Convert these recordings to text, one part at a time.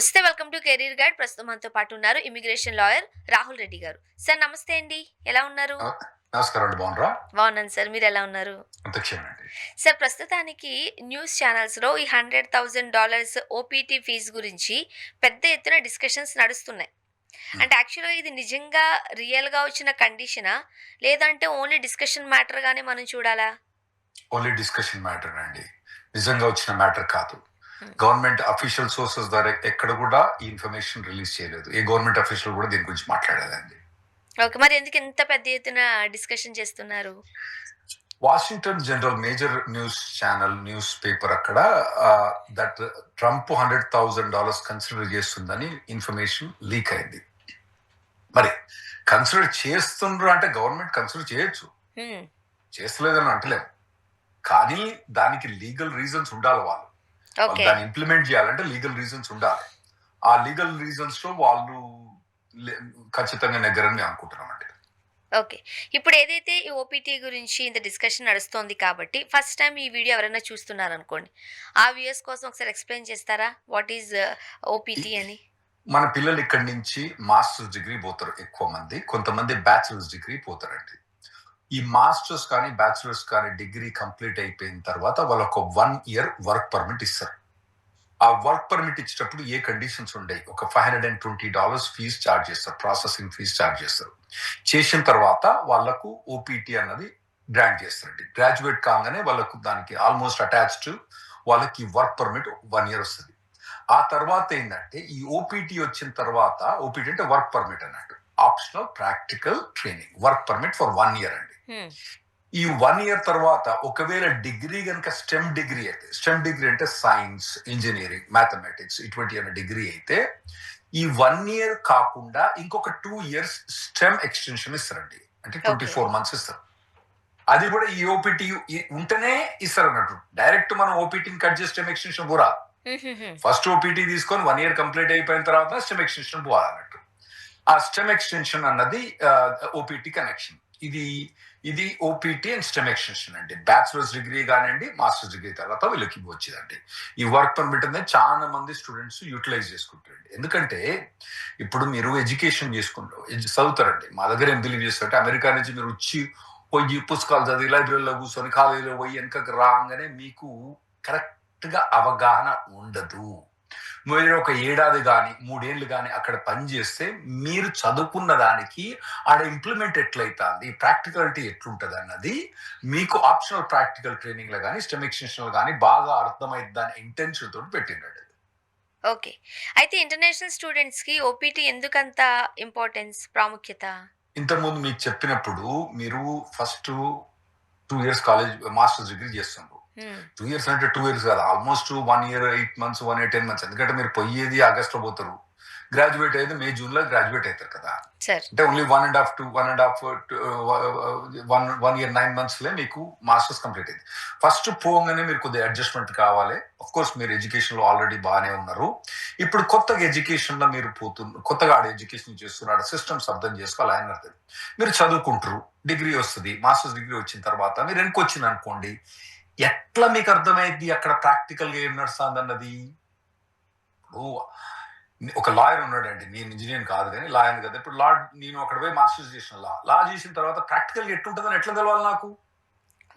నమస్తే. Welcome to career guide. ప్రస్తుతం మనతో పాటు ఉన్నారు ఇమిగ్రేషన్ లాయర్ రాహుల్ రెడ్డి గారు. సార్ నమస్తే అండి. ఎలా ఉన్నారు? ఆ! నమస్కారం అండి. బాగున్నారా? బాగున్నాను సార్. మీరెలా ఉన్నారు? అంతా క్షేమమేనండి. సార్ ప్రస్తుతానికి న్యూస్ ఛానల్స్‌లో ఈ $100,000 ఓపీటీ ఫీజు గురించి పెద్ద ఎత్తున డిస్కషన్స్ నడుస్తున్నాయి. హ్మ్. అంటే యాక్చువల్‌గా ఇది నిజంగా రియల్‌గా వచ్చిన కండిషనా? లేదంటే ఓన్లీ డిస్కషన్ మ్యాటర్‌గానే మనం చూడాలా? ఓన్లీ డిస్కషన్ మ్యాటర్ అండి. నిజంగా వచ్చిన మ్యాటర్ కాదు. హ్మ్. గవర్నమెంట్ అఫీషియల్ సోర్సెస్ ద్వారా ఎక్కడ కూడా ఈ ఇన్ఫర్మేషన్ రిలీజ్ చేయలేదు. ఏ గవర్నమెంట్ అఫీషియల్ కూడా దీని గురించి మాట్లాడలేదండి. ఓకే. మరి ఎందుకు ఇంత పెద్ద ఎత్తున డిస్కషన్ చేస్తున్నారు? Washington general major news channel, news paper అక్కడ దట్ ట్రంప్ $100,000 కన్సిడర్ చేస్తుందని ఇన్ఫర్మేషన్ లీక్ అయింది. మరి కన్సిడర్ చేస్తుండ్రు అంటే గవర్నమెంట్ కన్సిడర్ చేయొచ్చు. హ్మ్. చేస్తలేదని అంటలేము. కానీ దానికి లీగల్ రీజన్స్ ఉండాలి వాళ్ళు. ఓకే. దాన్ని ఇంప్లిమెంట్ చేయాలంటే లీగల్ రీజన్స్ ఉండాలి. ఆ లీగల్ రీజన్స్ లో వాళ్ళు ఖచ్చితంగా నెగ్గరని మేము అనుకుంటున్నామండి. ఓకే. ఇప్పుడు ఏదైతే ఈ ఓపీటీ గురించి ఇంత డిస్కషన్ నడుస్తోంది కాబట్టి, ఫస్ట్ టైమ్ ఈ వీడియో ఎవరైనా చూస్తున్నారనుకోండి. ఆ వ్యూయర్స్ కోసం ఒకసారి ఎక్స్‌ప్లెయిన్ చేస్తారా? వాట్ ఈస్ ఓపీటీ అని? మన పిల్లలు ఇక్కడి నుంచి మాస్టర్స్ డిగ్రీ పోతారు ఎక్కువ మంది. కొంతమంది బ్యాచిలర్స్ డిగ్రీ పోతారండి. ఈ మాస్టర్స్ కానీ, బ్యాచిలర్స్ కానీ డిగ్రీ కంప్లీట్ అయిపోయిన తర్వాత వాళ్ళకు 1 ఇయర్ వర్క్ పర్మిట్ ఇస్తారు. ఆ వర్క్ పర్మిట్ ఇచ్చేటప్పుడు ఏ కండిషన్స్ ఉండయి. ఒక $520 ఫీజ్ ఛార్జ్ చేస్తారు. ప్రాసెసింగ్ ఫీజ్ ఛార్జ్ చేస్తారు. చేసిన తర్వాత వాళ్ళకు ఓపీటీ అన్నది గ్రాంట్ చేస్తారండి. గ్రాడ్యుయేట్ కాగానే వాళ్ళకు దానికి ఆల్మోస్ట్ అటాచ్డ్ వాళ్ళకి వర్క్ పర్మిట్ 1 ఇయర్ వస్తుంది. ఆ తర్వాత ఏంటంటే ఈ ఓపీటీ వచ్చిన తర్వాత, ఓపీటీ అంటే వర్క్ పర్మిట్ అన్నట్టు, optional practical training, work permit for 1 year అండి. హ్మ్. ఈ 1 ఇయర్ తర్వాత ఒకవేళ డిగ్రీ కనుక స్టెమ్ డిగ్రీ అయితే, స్టెమ్ డిగ్రీ అంటే సైన్స్, ఇంజనీరింగ్, మ్యాథమెటిక్స్ ఇటువంటి డిగ్రీ అయితే ఈ 1 ఇయర్ కాకుండా ఇంకొక 2 ఇయర్స్ స్టెమ్ ఎక్స్టెన్షన్ ఇస్తారండి. అంటే ఓకే. 24 మంత్స్ ఇస్తారు. అది కూడా ఈ ఓపీటీ ఉంటేనే ఇస్తారు అన్నట్టు. డైరెక్ట్ మనం ఓపీటీని కట్ చేసి స్టెమ్ ఎక్స్టెన్షన్ పోరా. హుహుహు. ఫస్ట్ ఓపీటీ తీసుకొని 1 ఇయర్ కంప్లీట్ అయిపోయిన తర్వాత స్టెమ్ ఎక్స్టెన్షన్ పోవాలన్నట్టు. ఆ స్టెమ్ ఎక్స్టెన్షన్ అన్నది ఓపీటీ కనెక్షన్. ఇది ఓపీటీ అండ్ స్టెమ్ ఎక్స్టెన్షన్ అండి. బ్యాచిలర్స్ డిగ్రీ కానివ్వండి, మాస్టర్స్ డిగ్రీ తర్వాత వీళ్ళకి వచ్చిందండి. ఈ వర్క్ పర్మిట్ అనేది చాలా మంది స్టూడెంట్స్ యూటిలైజ్ చేసుకుంటారండి. ఎందుకంటే ఇప్పుడు మీరు ఎడ్యుకేషన్ చేసుకుంటారు, చదువుతారండి. మా దగ్గర ఏం బిలీవ్ చేస్తారంటే అమెరికా నుంచి మీరు వచ్చి పోయి పుస్తకాలు చదివి లైబ్రరీలో కూర్చొని కాలేజీలో పోయి వెనకకి రాగానే మీకు కరెక్ట్ గా అవగాహన ఉండదు. మీరు ఒక ఏడాది కానీ 3 ఏళ్ళు కానీ అక్కడ పని చేస్తే మీరు చదువుకున్న దానికి ఆడ ఇంప్లిమెంట్ ఎట్లయితుంది, ప్రాక్టికాలిటీ ఎట్లుంటది అన్నది మీకు ఆప్షనల్ ప్రాక్టికల్ ట్రైనింగ్ లో కానీ స్టెమ్ ఎక్స్టెన్షన్ లో కానీ బాగా అర్థమైంది దాని ఇంటెన్షన్ తోటి పెట్టిండండి. ఓకే. అయితే ఇంటర్నేషనల్ స్టూడెంట్స్‌కి ఓపీటీ ఎందుకంత ప్రాముఖ్యత? ఇంతకుముందు మీకు చెప్పినప్పుడు మీరు first 2 years college masters degree చేస్తుండ్రు. హ్మ్. 2 ఇయర్స్ అంటే 2 ఇయర్స్ కాదు, almost 1 year 8 months, 1 year 10 months. ఎందుకంటే మీరు పోయేది ఆగస్ట్ లో పోతారు, గ్రాడ్యుయేట్ అయ్యేది మే జూన్ లో గ్రాడ్యుయేట్ అవుతారు కదా. సార్. అంటే ఓన్లీ 1 ఇయర్ 9 మంత్స్ లే మీకు మాస్టర్స్ కంప్లీట్ అయింది. ఫస్ట్ పోగానే మీరు కొద్దిగా అడ్జస్ట్మెంట్ కావాలి. ఆఫ్ కోర్స్ మీరు ఎడ్యుకేషన్ లో ఆల్రెడీ బాగానే ఉన్నారు. ఇప్పుడు కొత్తగా ఎడ్యుకేషన్ లో మీరు కొత్తగా ఆడ ఎడ్యుకేషన్ చేస్తున్నాడు, సిస్టమ్స్ అర్థం చేసుకోవాలి ఆయన అర్థం. మీరు చదువుకుంటారు, డిగ్రీ వస్తుంది. మాస్టర్స్ డిగ్రీ వచ్చిన తర్వాత మీరు వెనక్కి వచ్చింది అనుకోండి, ఎట్లా మీకు అర్థమైంది అక్కడ ప్రాక్టికల్ గా ఏం నడుస్తుంది అన్నది. ఇప్పుడు ఒక లాయర్ ఉన్నాడండి, నేను ఇంజనీర్ కాదు కానీ లాయర్ కదా. ఇప్పుడు లా, నేను అక్కడ పోయి మాస్టర్స్ చేసిన లా చేసిన తర్వాత ప్రాక్టికల్ ఎట్లుంటుందని ఎట్లా తెలవాలి నాకు?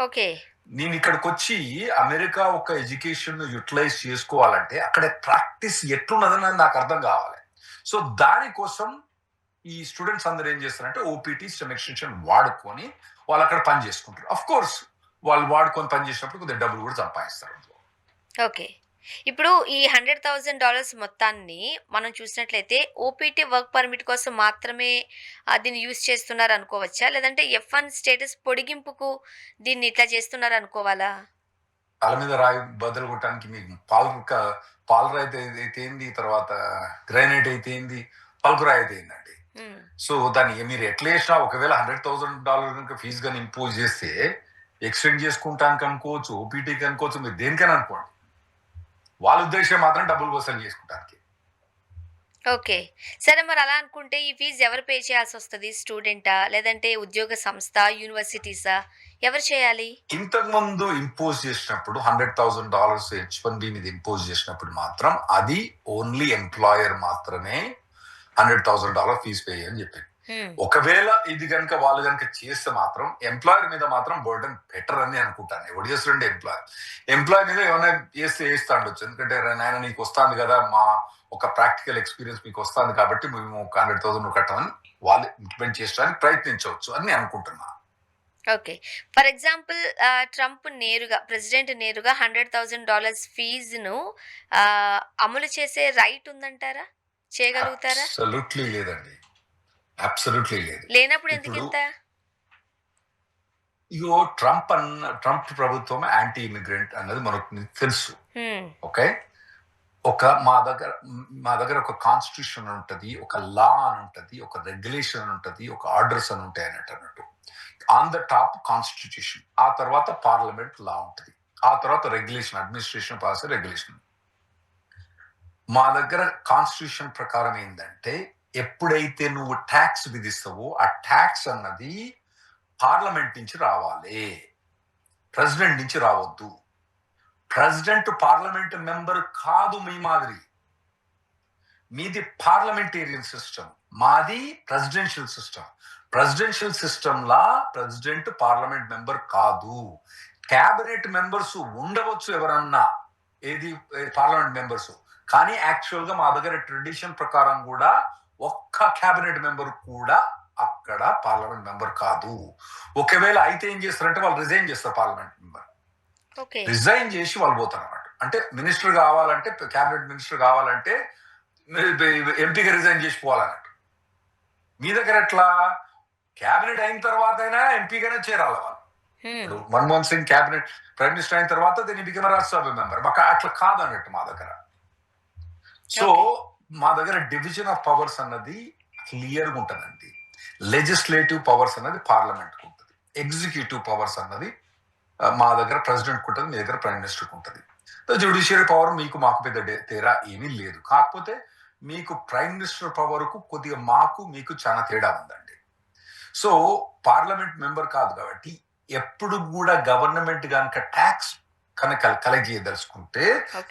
ఓకే. నేను ఇక్కడికి వచ్చి అమెరికా ఒక ఎడ్యుకేషన్ యూటిలైజ్ చేసుకోవాలంటే అక్కడ ప్రాక్టీస్ ఎట్లున్నదని నాకు అర్థం కావాలి. సో దానికోసం ఈ స్టూడెంట్స్ అందరూ ఏం చేస్తారంటే ఓపీటీ స్టెమ్ ఎక్స్టెన్షన్ వాడుకొని వాళ్ళు అక్కడ పని చేసుకుంటారు. అఫ్ కోర్స్ వాళ్ళు వాడుకొని పని చేసినప్పుడు కొద్దిగా డబ్బులు కూడా సంపాదిస్తారు. ఓకే. ఇప్పుడు ఈ $100,000 మొత్తాన్ని మనం చూసినట్లయితే ఓపీటీ వర్క్ పర్మిట్ కోసం మాత్రమే దీన్ని యూజ్ చేస్తున్నారనుకోవచ్చా? లేదంటే F1 స్టేటస్ పొడిగింపుకు దీన్ని ఇట్లా చేస్తున్నారనుకోవాలా? తల మీద రాయి బద్దలు కొట్టడానికి మీకు పాలరాయి అయితే ఏంది, తర్వాత గ్రానైట్ అయితే ఏంది, పలుకురాయి అయితే ఏందండి. హ్మ్. సో దాన్ని మీరు ఎట్లా చేసినా ఒకవేళ $100,000 కనుక ఫీజు కానీ ఇంపోజ్ చేస్తే ఎక్స్టెండ్ చేసుకుంటానికి అనుకోవచ్చు, ఓపీటీకి అనుకోవచ్చు, మీరు దేనికైనా అనుకోండి. వాళ్ళ ఉద్దేశం మాత్రం డబ్బులు వసూలు చేసుకుంటానికి. ఓకే. సరే మరి అలా అనుకుంటే ఈ ఫీజ్ ఎవరు పే చేయాల్సొస్తది? స్టూడెంటా? లేదంటే ఉద్యోగ సంస్థ, యూనివర్సిటీసా? ఎవరు చేయాలి? ఇంతకు ముందు ఇంపోజ్ చేసినప్పుడు $100,000 H1B మీద ఇంపోజ్ చేసినప్పుడు మాత్రం అది ఓన్లీ ఎంప్లాయర్ మాత్రమే $100,000 ఫీజు పే అని చెప్పింది. ఒకవేళ ఇది కనుక వాళ్ళు కనుక చేస్తే మాత్రం ఎంప్లాయర్ మీద మాత్రం బర్డన్ బెటర్ అని అనుకుంటాను. ఎవడు చేస్తుండే ఎంప్లాయ్ మీద ఏమైనా చేస్తా ఉండొచ్చు. ఎందుకంటే నాయన నీకు వస్తుంది కదా, మా ఒక ప్రాక్టికల్ ఎక్స్పీరియన్స్ మీకు వస్తుంది కాబట్టి మేము ఒక 100,000 కట్టమని వాళ్ళు ఇంప్లిమెంట్ చేయడానికి ప్రయత్నించవచ్చు అని నేను అనుకుంటున్నా. ఓకే. ఫర్ ఎగ్జాంపుల్ ప్రెసిడెంట్ నేరుగా $100,000 ఫీజును అమలు చేసే రైట్ ఉందంటారా? చేయగలుగుతారా? అబ్సల్యూట్లీ లేదండి. అబ్సల్యూట్లీ లేదు. లేనప్పుడు ఎందుకు ఇప్పుడు ఇంత? ఇగో ట్రంప్ ప్రభుత్వం యాంటీ ఇమిగ్రెంట్ అన్నది మనకు తెలుసు. ఓకే, మా దగ్గర ఒక కాన్స్టిట్యూషన్ ఉంటది, ఒక లా అని ఉంటది, ఒక రెగ్యులేషన్ ఉంటది, ఒక ఆర్డర్స్ అని ఉంటాయి అన్నట్టు. ఆన్ ద టాప్ కాన్స్టిట్యూషన్, ఆ తర్వాత పార్లమెంట్ లా ఉంటది, ఆ తర్వాత రెగ్యులేషన్, అడ్మినిస్ట్రేషన్ పాస్ రెగ్యులేషన్. మా దగ్గర కాన్స్టిట్యూషన్ ప్రకారం ఏంటంటే ఎప్పుడైతే నువ్వు ట్యాక్స్ విధిస్తావో ఆ ట్యాక్స్ అన్నది పార్లమెంట్ నుంచి రావాలి, ప్రెసిడెంట్ నుంచి రావద్దు. ప్రెసిడెంట్ పార్లమెంట్ మెంబర్ కాదు మీ మాదిరి. మీది పార్లమెంటేరియన్ సిస్టమ్, మాది ప్రెసిడెన్షియల్ సిస్టమ్. ప్రెసిడెన్షియల్ సిస్టమ్ లా ప్రెసిడెంట్ పార్లమెంట్ మెంబర్ కాదు. క్యాబినెట్ మెంబర్స్ ఉండవచ్చు ఎవరన్నా, ఏది పార్లమెంట్ మెంబర్స్, కానీ యాక్చువల్ గా మా దగ్గర ట్రెడిషన్ ప్రకారం కూడా ఒక్క క్యాబినెట్ మెంబర్ కూడా అక్కడ పార్లమెంట్ మెంబర్ కాదు. ఒకవేళ అయితే ఏం చేస్తారంటే వాళ్ళు రిజైన్ చేస్తారు. పార్లమెంట్ మెంబర్ రిజైన్ చేసి వాళ్ళు పోతారు అన్నమాట. అంటే మినిస్టర్ కావాలంటే, క్యాబినెట్ మినిస్టర్ కావాలంటే ఎంపీగా రిజైన్ చేసి పోవాలన్నట్టు. మీ దగ్గర ఎట్లా, క్యాబినెట్ అయిన తర్వాత అయినా ఎంపీగానే చేరాలి వాళ్ళు. ఇప్పుడు Manmohan Singh cabinet prime minister అయిన తర్వాత దీన్ని బికమ్ రాజ్యసభ మెంబర్. మాకు అట్లా కాదన్నట్టు మా దగ్గర. సో మా దగ్గర డివిజన్ ఆఫ్ పవర్స్ అన్నది క్లియర్గా ఉంటుందండి. లెజిస్లేటివ్ పవర్స్ అన్నది పార్లమెంట్ కు ఉంటుంది, ఎగ్జిక్యూటివ్ పవర్స్ అన్నది మా దగ్గర ప్రెసిడెంట్ ఉంటుంది, మీ దగ్గర ప్రైమ్ మినిస్టర్ ఉంటుంది. జ్యుడిషియరీ పవర్ మీకు మాకు పెద్ద తేడా ఏమీ లేదు. కాకపోతే మీకు ప్రైమ్ మినిస్టర్ పవర్ కు కొద్దిగా మాకు మీకు చాలా తేడా ఉందండి. సో పార్లమెంట్ మెంబర్ కాదు కాబట్టి ఎప్పుడు కూడా గవర్నమెంట్ కనుక ట్యాక్స్ కనుక కలెక్ట్ చేయదలుచుకుంటే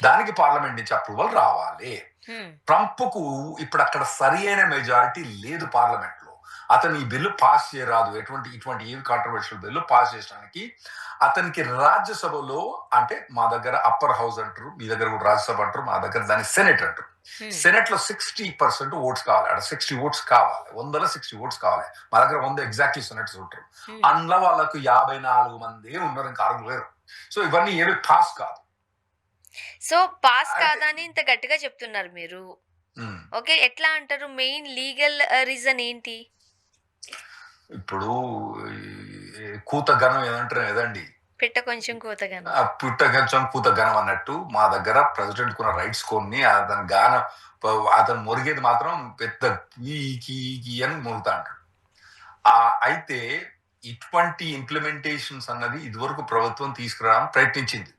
దానికి పార్లమెంట్ నుంచి అప్రూవల్ రావాలి. ట్రంప్ కు ఇప్పుడు అక్కడ సరి అయిన మెజారిటీ లేదు పార్లమెంట్ లో. అతను ఈ బిల్లు పాస్ చేయరాదు, ఇటువంటి ఏవి కాంట్రవర్షియల్ బిల్లు పాస్ చేయడానికి. అతనికి రాజ్యసభలో, అంటే మా దగ్గర అప్పర్ హౌస్ అంటారు, మీ దగ్గర కూడా రాజ్యసభ అంటారు, మా దగ్గర దాన్ని సెనెట్ అంటారు. సెనెట్ లో 60% ఓట్స్ కావాలి. అక్కడ 60 ఓట్స్ కావాలి, 100లో 60 ఓట్స్ కావాలి. మా దగ్గర 100 ఎగ్జాక్ట్లీ సెనెట్స్ ఉంటారు. అందులో వాళ్ళకు 54 మంది ఉన్నారు, ఇంకా 6 లేరు. సో ఇవన్నీ ఏమి పాస్ కాదు. సో పాస్ కాదని ఇంత గట్టిగా చెప్తున్నారు మీరు. ఓకే, ఎట్లా అంటారు? మెయిన్ లీగల్ రీజన్ ఏంటి? ఇప్పుడు కూత గణం ఏదంటారు కదండి, పిట్ట కొంచెం కూత గణం, పుట్ట కొంచెం కూత గణం అన్నట్టు మా దగ్గర ప్రెసిడెంట్ కున్న రైట్స్ కొన్ని అతని గానం, అతను మొరిగేది మాత్రం పెద్ద అని మొరుగుతా అంటాడు. అయితే ఇటువంటి ఇంప్లిమెంటేషన్స్ అన్నది ఇదివరకు ప్రభుత్వం తీసుకురావడానికి ప్రయత్నించింది.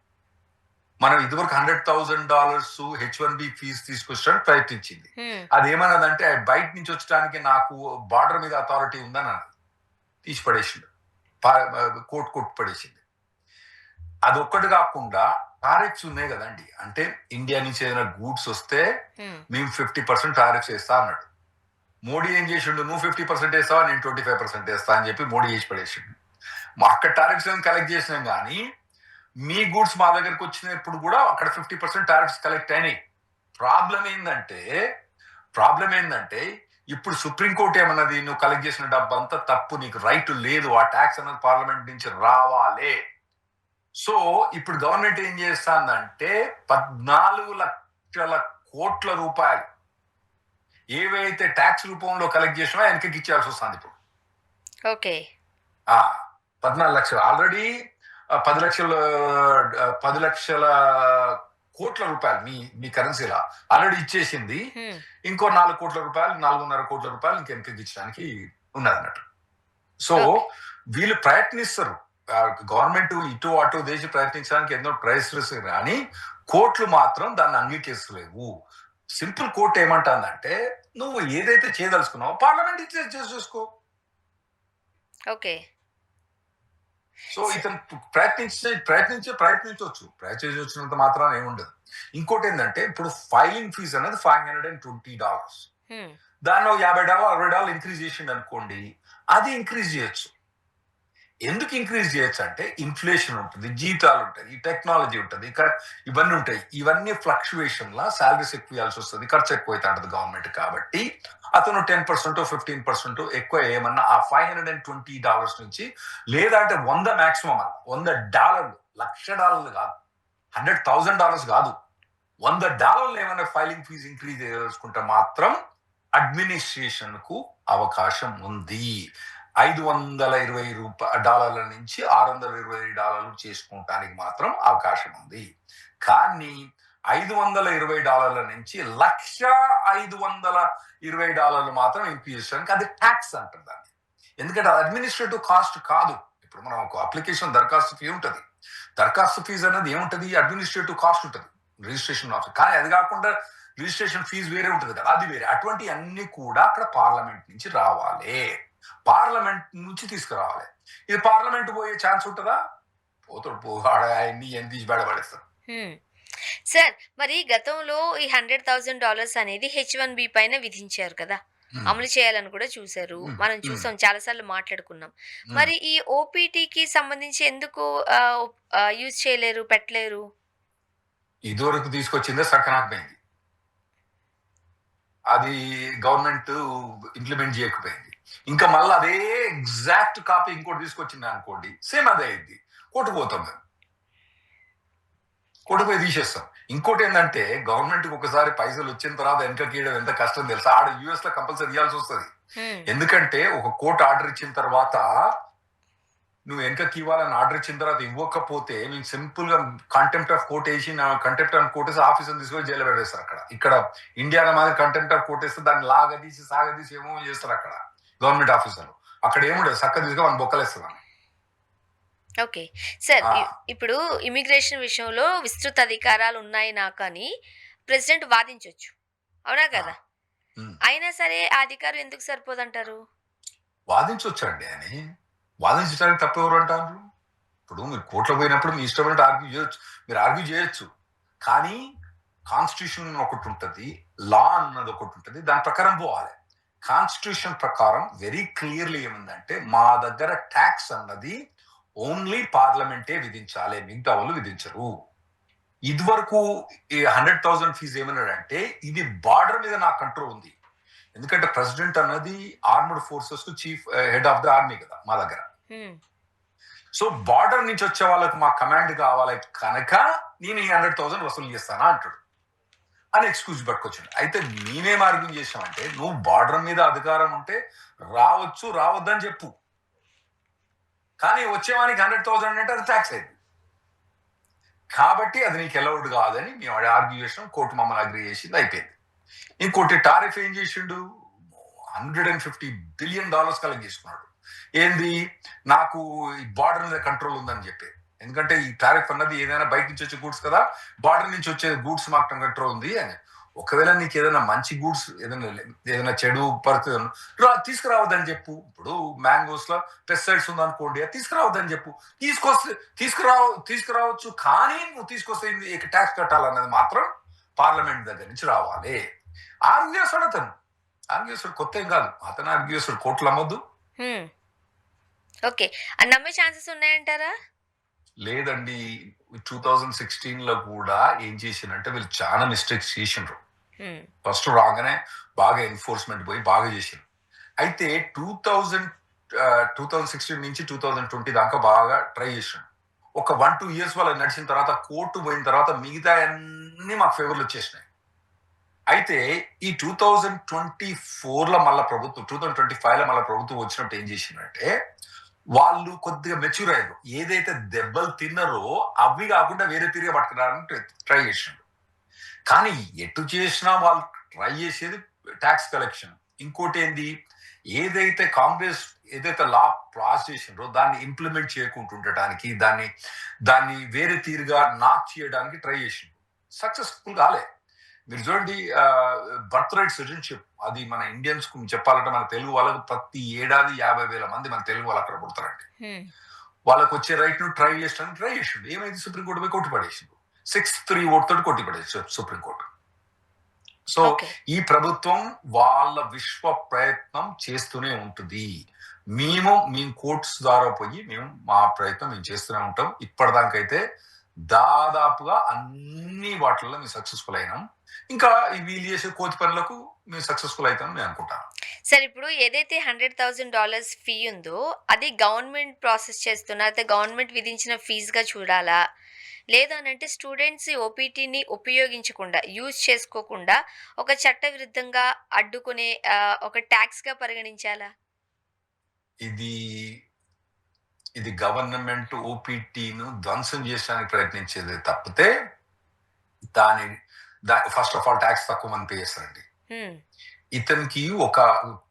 మనం ఇదివరకు $100,000 H1B ఫీజు తీసుకొచ్చడానికి ప్రయత్నించింది. అదేమన్నదంటే బయట నుంచి వచ్చడానికి నాకు బార్డర్ మీద అథారిటీ ఉందని అన్నది, తీసి పడేసింది, కొట్టు పడేసింది. అది ఒక్కటి కాకుండా టారిఫ్స్ ఉన్నాయి కదండి. అంటే ఇండియా నుంచి ఏదైనా గూడ్స్ వస్తే మేము 50% టారిఫ్స్ వేస్తా అన్నాడు. మోడీ ఏం చేసిండు, నువ్వు 50% వేస్తావా, నేను 25% వేస్తా అని చెప్పి మోడీ చేసి పడేసిండు. అక్కడ టారిఫ్స్ కలెక్ట్ చేసినాం, కానీ మీ గూడ్స్ మా దగ్గరకు వచ్చినప్పుడు కూడా అక్కడ 50% టారిఫ్స్ కలెక్ట్ అయినాయి. ప్రాబ్లం ఏంటంటే ఇప్పుడు సుప్రీంకోర్టు ఏమన్నది, నువ్వు కలెక్ట్ చేసిన డబ్బు అంతా తప్పు, నీకు రైట్ లేదు, ఆ ట్యాక్స్ అన్నది పార్లమెంట్ నుంచి రావాలి. సో ఇప్పుడు గవర్నమెంట్ ఏం చేస్తుందంటే 14 లక్షల కోట్ల రూపాయలు ఏవైతే ట్యాక్స్ రూపంలో కలెక్ట్ చేసినా వెనకకి ఇచ్చేయాల్సి వస్తుంది ఇప్పుడు. ఓకే, 14 లక్షలు ఆల్రెడీ 10 లక్షల కోట్ల రూపాయలు మీ కరెన్సీలా ఆల్రెడీ ఇచ్చేసింది. ఇంకో 4 కోట్ల రూపాయలు, 4.5 కోట్ల రూపాయలు ఇంకెనకకి ఇచ్చడానికి ఉన్నది అన్నట్టు. సో వీళ్ళు ప్రయత్నిస్తారు, గవర్నమెంట్ ఇటు అటు దేశం ప్రయత్నించడానికి ఎన్నో ప్రయత్నిస్తారు, కానీ కోర్టులు మాత్రం దాన్ని అంగీకరిస్తలేవు. సింపుల్ కోర్టు ఏమంటుందంటే, నువ్వు ఏదైతే చేయదలుచుకున్నావో పార్లమెంట్ చూసుకో. ఓకే. సో స ఇతను ప్రయత్నించొచ్చినంత మాత్రాన ఏముండదు. ఇంకోటి ఏంటంటే ఇప్పుడు ఫైలింగ్ ఫీజు అనేది $520. హ్మ్. దానిలో $50 $60 ఇంక్రీజ్ చేసిండు అనుకోండి, అది ఇంక్రీజ్ చేయొచ్చు. ఎందుకు ఇంక్రీజ్ చేయొచ్చు అంటే ఇన్ఫ్లేషన్ ఉంటుంది, జీతాలు ఉంటాయి, ఈ టెక్నాలజీ ఉంటుంది, ఇవన్నీ ఉంటాయి. ఇవన్నీ ఫ్లక్చువేషన్ లా సాలరీస్ ఎక్కువ ఇవ్వాల్సి వస్తుంది, ఖర్చు ఎక్కువ అవుతా ఉంటుంది గవర్నమెంట్. కాబట్టి అతను 10% 15% ఎక్కువ ఏమన్నా ఆ $520 నుంచి, లేదంటే 100 మాక్సిమం $100, $1,00,000 కాదు, $100,000 కాదు, $100 ఏమైనా ఫైలింగ్ ఫీజు ఇంక్రీజ్ చేసుకుంటే మాత్రం అడ్మినిస్ట్రేషన్ కు అవకాశం ఉంది. $520 నుంచి $620 చేసుకోవటానికి మాత్రం అవకాశం ఉంది. కానీ $520 నుంచి $1,520 మాత్రం ఇంక్రీజ్ చేయడానికి అది ట్యాక్స్ అంటారు దాన్ని. ఎందుకంటే అది అడ్మినిస్ట్రేటివ్ కాస్ట్ కాదు. ఇప్పుడు మనం ఒక అప్లికేషన్ దరఖాస్తు ఫీ ఉంటుంది, దరఖాస్తు ఫీజు అనేది ఏముంటది, అడ్మినిస్ట్రేటివ్ కాస్ట్ ఉంటుంది, రిజిస్ట్రేషన్ ఆఫీస్. కానీ అది కాకుండా రిజిస్ట్రేషన్ ఫీజు వేరే ఉంటుంది కదా, అది వేరే. అటువంటి అన్ని కూడా అక్కడ పార్లమెంట్ నుంచి రావాలి, పార్లమెంట్ నుంచి తీసుకురావాలి. ఇది పార్లమెంట్ పోయే ఛాన్స్ ఉంటుందా? పోతాడు, ఆయన్ని ఏం తీసి బయటపడేస్తారు. సార్, మరి గతంలో ఈ $100,000 అనేది H1B పైన విధించారు కదా! అమలు చేయాలని కూడా చూసారు. మనం చూసాం, చాలా సార్లు మాట్లాడుకున్నాం. మరి ఈ ఓపీటీకి సంబంధించి ఎందుకు యూజ్ చేయలేరు, పెట్టలేరు? ఇదివరకు తీసుకొచ్చిందే సక్కనాకపోయింది, అది గవర్నమెంట్ ఇంప్లిమెంట్ చేయకపోయింది. ఇంకా మళ్ళీ అదే ఎగ్జాక్ట్ కాపీ ఇంకోటి తీసుకొచ్చింది అనుకోండి, సేమ్ అదే అయింది, కొట్టుకుపోతాం మేము, కొట్టుకుపోయి తీసేస్తాం. ఇంకోటి ఏంటంటే గవర్నమెంట్ కి ఒకసారి పైసలు వచ్చిన తర్వాత వెనక గీయడం ఎంత కష్టం తెలుసా? ఆడ యూఎస్ లో కంపల్సరీ ఇవ్వాల్సి వస్తుంది. ఎందుకంటే ఒక కోర్టు ఆర్డర్ ఇచ్చిన తర్వాత నువ్వు వెనకకి ఇవ్వాలని ఆర్డర్ ఇచ్చిన తర్వాత ఇవ్వకపోతే నేను సింపుల్ గా కంటెంప్ట్ ఆఫ్ కోర్ట్ వేసి, కంటెంప్ట్ ఆఫ్ కోర్ట్ వేసి ఆఫీసులు తీసుకొని జైలు పెట్టేస్తారు అక్కడ. ఇక్కడ ఇండియాలో మాదిరి కంటెంప్ట్ ఆఫ్ కోర్ట్ వేస్తే దాన్ని లాగదీసి సాగదీసి ఏమో చేస్తారు అక్కడ గవర్నమెంట్ ఆఫీసర్లు. అక్కడ ఏముండదు, చక్క తీసుకొని మనం బొక్కలేస్తారు. ఓకే. సార్, ఇప్పుడు ఇమిగ్రేషన్ విషయంలో విస్తృత అధికారాలు ఉన్నాయి నాకు అని ప్రెసిడెంట్ వాదించొచ్చు, అవునా కదా? అయినా సరే ఆ అధికారం ఎందుకు సరిపోదంటారు? వాదించొచ్చండి అని, వాదించడానికి తప్ప ఎవరు అంటారు? ఇప్పుడు మీరు కోర్టులో పోయినప్పుడు మీ ఇష్టమైనట్టు ఆర్గ్యూ చేయొచ్చు, మీరు ఆర్గ్యూ చేయొచ్చు. కానీ కాన్స్టిట్యూషన్ ఒకటి ఉంటుంది, లా అన్నది ఒకటి ఉంటుంది, దాని ప్రకారం పోవాలి. కాన్స్టిట్యూషన్ ప్రకారం వెరీ క్లియర్లీ ఏముందంటే మా దగ్గర ట్యాక్స్ అన్నది ఓన్లీ పార్లమెంటే విధించాలి, మిగతా వాళ్ళు విధించరు. ఇదివరకు ఈ 100,000 ఫీజు ఏమన్నాడంటే ఇది బార్డర్ మీద నా కంట్రోల్ ఉంది, ఎందుకంటే ప్రెసిడెంట్ అన్నది ఆర్మ్డ్ ఫోర్సెస్ కు chief head of the army కదా మా దగ్గర. సో బార్డర్ నుంచి వచ్చే వాళ్ళకి మా కమాండ్ కావాలి కనుక నేను ఈ 100,000 వసూలు చేస్తానా అంటాడు అని ఎక్స్క్యూజ్ పట్టుకొచ్చాడు. అయితే మేమేం ఆర్గ్యూ చేసామంటే నువ్వు బార్డర్ మీద అధికారం ఉంటే రావచ్చు, రావద్దని చెప్పు, కానీ వచ్చేవానికి 100,000 అంటే అది ట్యాక్స్ అయింది కాబట్టి అది నీకు అలౌడ్ కాదని మేము ఆర్గ్యూ చేసాం. కోర్టు మమ్మల్ని అగ్రీ చేసింది, అయిపోయింది. ఇంకోటి టారిఫ్ ఏం చేసిండు, $150 బిలియన్ కలెక్ట్ చేసుకున్నాడు. ఏంది, నాకు ఈ బార్డర్ మీద కంట్రోల్ ఉందని చెప్పి. ఎందుకంటే ఈ టారిఫ్ అన్నది ఏదైనా బయట నుంచి వచ్చే గూడ్స్ కదా, బార్డర్ నుంచి వచ్చే గూడ్స్ మాకు కంట్రోల్ ఉంది అని. ఒకవేళ నీకు ఏదైనా మంచి గూడ్స్, ఏదైనా చెడు పరిస్థితి తీసుకురావద్దని చెప్పు. ఇప్పుడు మ్యాంగోస్ లో పెస్టిసైడ్స్ ఉందనుకోండి, అది తీసుకురావద్దని చెప్పు. తీసుకురావచ్చు, కానీ నువ్వు తీసుకొస్తే ట్యాక్స్ కట్టాలన్నది మాత్రం పార్లమెంట్ దగ్గర నుంచి రావాలి. ఆర్గ్యూ చేస్తాడు అతను, ఆర్గ్యూ చేస్తాడు, కొత్త ఏం కాదు, అతను ఆర్గ్యూ చేస్తాడు, కోర్టులు అమ్మొద్దు. ఓకే, నమ్మే ఛాన్సెస్ ఉన్నాయంటారా? లేదండి, 2016 లో కూడా ఏం చేసిందంటే వీళ్ళు చాలా మిస్టేక్స్ చేసిండ్రు. ఫస్ట్ రాగానే బాగా ఎన్ఫోర్స్మెంట్ పోయి బాగా చేసిండ్రు. అయితే 2016 నుంచి 2020 దాకా బాగా ట్రై చేసిండు. ఒక 1-2 years వాళ్ళకి నడిచిన తర్వాత కోర్టు పోయిన తర్వాత మిగతా అన్ని మాకు ఫేవర్లు వచ్చేసినాయి. అయితే ఈ 2024లో మళ్ళీ ప్రభుత్వం, 2025లో మళ్ళీ ప్రభుత్వం వచ్చినట్టు ఏం చేసిందంటే వాళ్ళు కొద్దిగా మెచ్యూర్ అయ్యారు. ఏదైతే దెబ్బలు తిన్నారో అవి కాకుండా వేరే తిరిగి పట్టుకురావడానికి ట్రై చేసిండు. కానీ ఎటు చేసినా వాళ్ళు ట్రై చేసేది ట్యాక్స్ కలెక్షన్. ఇంకోటి ఏంది, ఏదైతే కాంగ్రెస్ ఏదైతే లా పాస్ చేసిండ్రో దాన్ని ఇంప్లిమెంట్ చేయకుంటుండటానికి, దాన్ని వేరే తీరుగా నాక్ చేయడానికి ట్రై చేసిండు. సక్సెస్ఫుల్ కాలే. మీరు చూడండి, బర్త్ రైట్ సిటిజన్షిప్ అది మన ఇండియన్స్ కు చెప్పాలంటే మన తెలుగు వాళ్ళకు ప్రతి ఏడాది 50,000 మంది మన తెలుగు వాళ్ళు అక్కడ పుడతారండి. వాళ్ళకి వచ్చే రైట్ ను ట్రై చేసిండు. ఏమైంది? సుప్రీంకోర్టు పోయి కొట్టిపడేసిండు. 6-3 ఓట్ తోటి కొట్టిపడేసి సుప్రీంకోర్టు. So okay. ఈ ప్రభుత్వం వాళ్ళ విశ్వ ప్రయత్నం చేస్తూనే ఉంటుంది. మేము కోర్ట్స్ ద్వారా పోయి మా ప్రయత్నం మేము చేస్తూనే ఉంటాం. ఇప్పటిదాకైతే దాదాపుగా అన్ని వాటిల్లో మేము సక్సెస్ఫుల్ అయినాం. ఇంకా వీళ్ళు చేసే కోతి పనులకు మేము సక్సెస్ఫుల్ అవుతామని నేను అనుకుంటాను. సార్ ఇప్పుడు ఏదైతే $100,000 ఫీ ఉందో అది గవర్నమెంట్ ప్రాసెస్ చేస్తున్నా అయితే గవర్నమెంట్ విధించిన ఫీజుగా చూడాలా? లేదు అనంటే స్టూడెంట్స్ ఓపీటీని ఉపయోగించకుండా, యూజ్ చేసుకోకుండా ఒక చట్టవిరుద్ధంగా అడ్డుకునే ఒక ట్యాక్స్‌గా పరిగణించాలా? ఇది ఇది గవర్నమెంట్ ఓపీటీను ధ్వంసం చేయడానికి ప్రయత్నించేది తప్పితే దాని ఫస్ట్ ఆఫ్ ఆల్ ట్యాక్స్ తక్కువ మంది పే చేస్తారండి. హ్మ్. ఇతనికి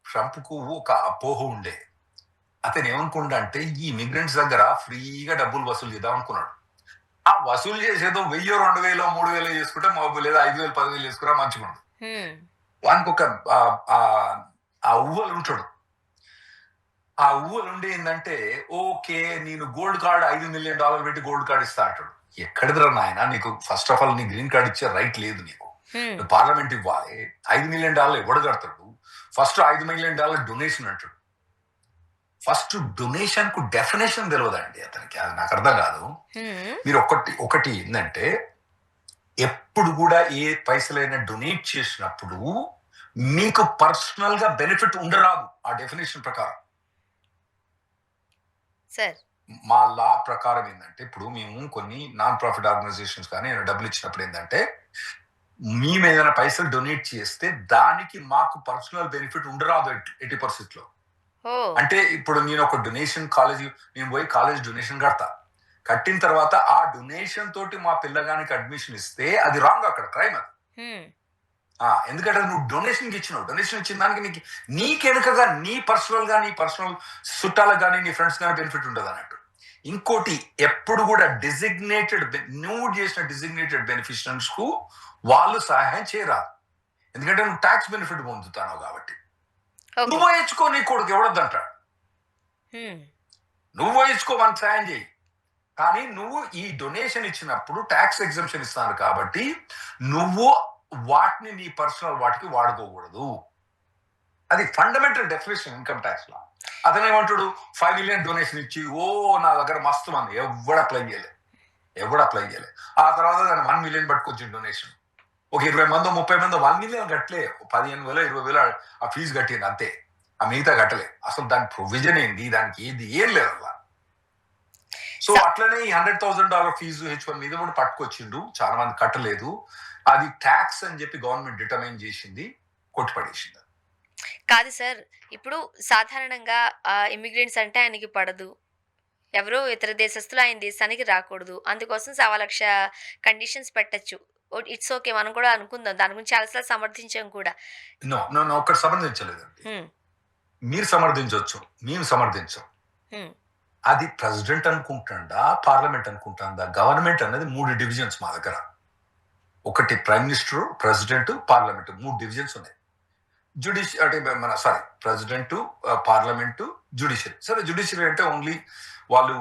ట్రంప్కు ఒక అపోహ ఉండే. అతను ఏమనుకుంటా అంటే ఈ ఇమిగ్రెంట్స్ దగ్గర ఫ్రీగా డబ్బులు వసూలు చేద్దాం అనుకున్నాడు. ఆ వసూలు చేసేదో 1000, 2000, 3000 చేసుకుంటే లేదా 5000, 10,000 చేసుకున్నా మంచిగుండు. హ్మ్. వానికి ఒక ఆ ఊహలు ఉంటాడు. ఆ ఊహలు ఉండి ఏంటంటే ఓకే నేను గోల్డ్ కార్డ్ $5 మిలియన్ పెట్టి గోల్డ్ కార్డ్ ఇస్తా అంటాడు. ఎక్కడిదిరా నాయన, నీకు ఫస్ట్ ఆఫ్ ఆల్ నీ గ్రీన్ కార్డ్ ఇచ్చే రైట్ లేదు నీకు. హ్మ్. పార్లమెంట్ ఇవ్వాలి. $5 మిలియన్ ఎవడు కడతాడు? ఫస్ట్ $5 మిలియన్ డొనేషన్ అంటాడు. ఫస్ట్ డొనేషన్ కు డెఫినేషన్ తెలియదండి అతనికి. అది నాకు అర్థం కాదు. హ్మ్. మీరు ఒకటి ఏంటంటే ఎప్పుడు కూడా ఏ పైసలైనా డొనేట్ చేసినప్పుడు మీకు పర్సనల్ గా బెనిఫిట్ ఉండరాదు ఆ డెఫినేషన్ ప్రకారం. సార్. మా లా ప్రకారం ఏంటంటే ఇప్పుడు మేము కొన్ని నాన్ ప్రాఫిట్ ఆర్గనైజేషన్స్ కానీ డబ్బులు ఇచ్చినప్పుడు ఏంటంటే మేము ఏదైనా పైసలు డొనేట్ చేస్తే దానికి మాకు పర్సనల్ బెనిఫిట్ ఉండరాదు ఎట్టి పరిస్థితిలో. ఓహ్! అంటే ఇప్పుడు నేను ఒక డొనేషన్ నేను పోయి కాలేజ్ డొనేషన్ కడతా. కట్టిన తర్వాత ఆ డొనేషన్ తోటి మా పిల్లగానికి అడ్మిషన్ ఇస్తే అది రాంగ్, అక్కడ క్రైమ్ అది. హ్మ్. ఎందుకంటే నువ్వు డొనేషన్ ఇచ్చినావు. డొనేషన్ ఇచ్చిన దానికి నీకెనుకగా నీ పర్సనల్ చుట్టాలకు కానీ నీ ఫ్రెండ్స్ కానీ బెనిఫిట్ ఉండదు అన్నట్టు. ఇంకోటి ఎప్పుడు కూడా నువ్వు చేసిన డిజిగ్నేటెడ్ బెనిఫిషియరీస్ కు వాళ్ళు సహాయం చేయరాదు. ఎందుకంటే నువ్వు ట్యాక్స్ బెనిఫిట్ పొందుతావు కాబట్టి. నువ్వు ఇచ్చుకో, నీ కొడుకు ఎవడొద్దంటాడు. నువ్వు ఇచ్చుకో, మనకు సాయం చేయి. కానీ నువ్వు ఈ డొనేషన్ ఇచ్చినప్పుడు ట్యాక్స్ ఎగ్జంప్షన్ ఇస్తాను కాబట్టి నువ్వు వాటిని నీ పర్సనల్ వాటికి వాడుకోకూడదు. అది ఫండమెంటల్ డెఫినేషన్ ఇన్కమ్ ట్యాక్స్ లో. అతను ఏమంటాడు, 5 మిలియన్ డొనేషన్ ఇచ్చి నా దగ్గర మస్తు మంది ఎవడు అప్లై చేయలే. ఆ తర్వాత దాన్ని 1 మిలియన్ పట్టుకొచ్చి డొనేషన్. ఒక 20 మందో 30 మందో 1 మిలియన్ కట్టలే, 15,000 20,000 ఆ ఫీజు కట్టింది అంతే. ఆ మిగతా కట్టలే. అసలు దాని ప్రొవిజన్ ఏంది, దానికి ఏం లేదు అలా. సో అట్లనే ఈ $100,000 ఫీజు H1 మీద కూడా పట్టుకొచ్చిండు. చాలా మంది కట్టలేదు. అది ట్యాక్స్ అని చెప్పి గవర్నమెంట్ డిటర్మైన్ చేసింది, కొట్టిపడేసింది. కాదు సార్. ఇప్పుడు సాధారణంగా ఇమిగ్రెంట్స్ అంటే ఆయనకి పడదు. ఎవరో ఇతర దేశస్తులు ఆయన దేశానికి రాకూడదు. అందుకోసం 1,00,000 కండిషన్స్ పెట్టొచ్చు. It's okay. మనం కూడా అనుకుందాం. దాని గురించి చాలా సార్లు సమర్థించాం కూడా. ఒక్కటి సమర్థించలేదండి. మీరు సమర్థించవచ్చు, మేము సమర్థించాం. అది ప్రెసిడెంట్ అనుకుంటాడా, పార్లమెంట్ అనుకుంటాడా? గవర్నమెంట్ అనేది 3 డివిజన్స్ మా దగ్గర. ఒకటి prime minister, president, parliament, 3 divisions ఉన్నాయి. President, parliament, judiciary. సరే, జ్యుడిషియరీ అంటే ఓన్లీ వాళ్ళు